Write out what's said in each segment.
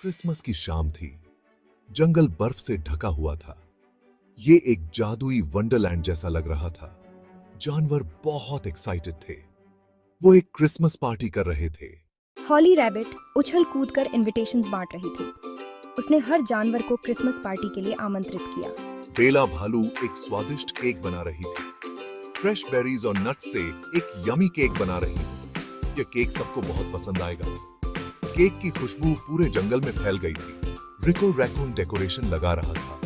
Christmas की शाम थी। जंगल बर्फ से ढका हुआ था। ये एक जादुई वंडरलैंड जैसा लग रहा था। जानवर बहुत एक्साइटेड थे। वो एक क्रिसमस पार्टी कर रहे थे। हॉली रैबिट उछल कूद कर इनविटेशंस बांट रही थी। उसने हर जानवर को क्रिसमस पार्टी के लिए आमंत्रित किया। बेला भालू एक स्वादिष्ट केक बना रही थी। फ्रेश बेरीज और नट्स से एक यमी केक बना रही थी। ये केक सबको बहुत पसंद आएगा। केक की खुशबू पूरे जंगल में फैल गई थी। रिको रैकून डेकोरेशन लगा रहा था।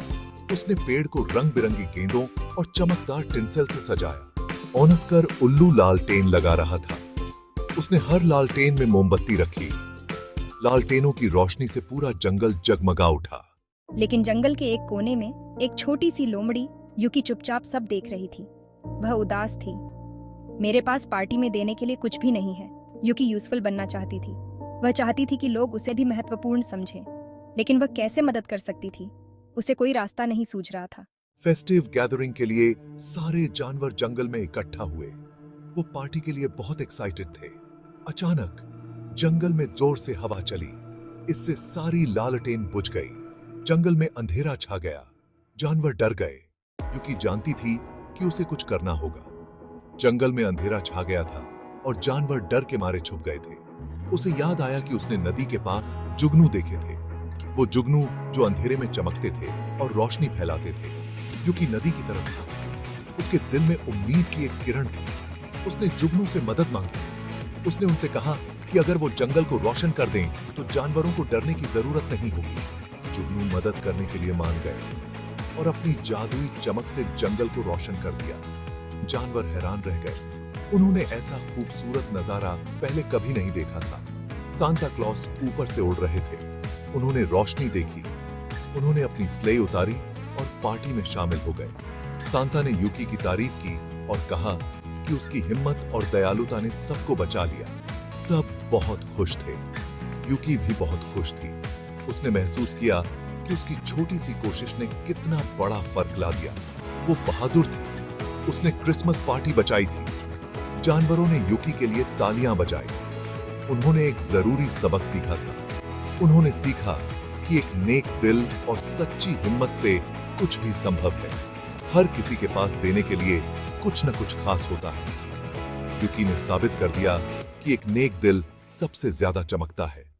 उसने पेड़ को रंग बिरंगी गेंदों और चमकदार टिंसल से सजाया। ओनस्कर उल्लू लालटेन लगा रहा था। उसने हर लालटेन में मोमबत्ती रखी। लालटेनों की रोशनी से पूरा जंगल जगमगा उठा। लेकिन जंगल के एक कोने में एक छोटी सी लोमड़ी यूकी चुपचाप सब देख रही थी। वह उदास थी। मेरे पास पार्टी में देने के लिए कुछ भी नहीं है। यूकी यूजफुल बनना चाहती थी। वह चाहती थी कि लोग उसे भी महत्वपूर्ण समझें, लेकिन वह कैसे मदद कर सकती थी? उसे कोई रास्ता नहीं सूझ रहा था। फेस्टिव गैदरिंग के लिए सारे जानवर जंगल में इकट्ठा हुए। वो पार्टी के लिए बहुत एक्साइटेड थे। अचानक जंगल में जोर से हवा चली। इससे सारी लालटेन बुझ गई। जंगल में अंधेरा छा गया। जानवर डर गए क्योंकि जानती थी कि उसे कुछ करना होगा। जंगल में अंधेरा छा गया था और जानवर डर के मारे छुप गए थे। उसे याद आया कि उसने नदी के पास जुगनू देखे थे। वो जुगनू जो अंधेरे में चमकते थे और रोशनी फैलाते थे। यूकी नदी की तरफ था। उसके दिल में उम्मीद की एक किरण थी। उसने जुगनू से मदद मांगी। उसने उनसे कहा कि अगर वो जंगल को रोशन कर दें तो जानवरों को डरने की जरूरत नहीं होगी। जुगनू मदद करने के लिए मान गए और अपनी जादुई चमक से जंगल को रोशन कर दिया। जानवर हैरान रह गए। उन्होंने ऐसा खूबसूरत नजारा पहले कभी नहीं देखा था। सांता क्लॉस ऊपर से उड़ रहे थे। उन्होंने रोशनी देखी। उन्होंने अपनी स्लेई उतारी और पार्टी में शामिल हो गए। सांता ने यूकी की तारीफ की और कहा कि उसकी हिम्मत और दयालुता ने सबको बचा लिया। सब बहुत खुश थे। यूकी भी बहुत खुश थी। उसने महसूस किया कि उसकी छोटी सी कोशिश ने कितना बड़ा फर्क ला दिया। वो बहादुर थी। उसने क्रिसमस पार्टी बचाई थी। जानवरों ने यूकी के लिए तालियां बजाई। उन्होंने एक जरूरी सबक सीखा था। उन्होंने सीखा कि एक नेक दिल और सच्ची हिम्मत से कुछ भी संभव है। हर किसी के पास देने के लिए कुछ न कुछ खास होता है। यूकी ने साबित कर दिया कि एक नेक दिल सबसे ज्यादा चमकता है।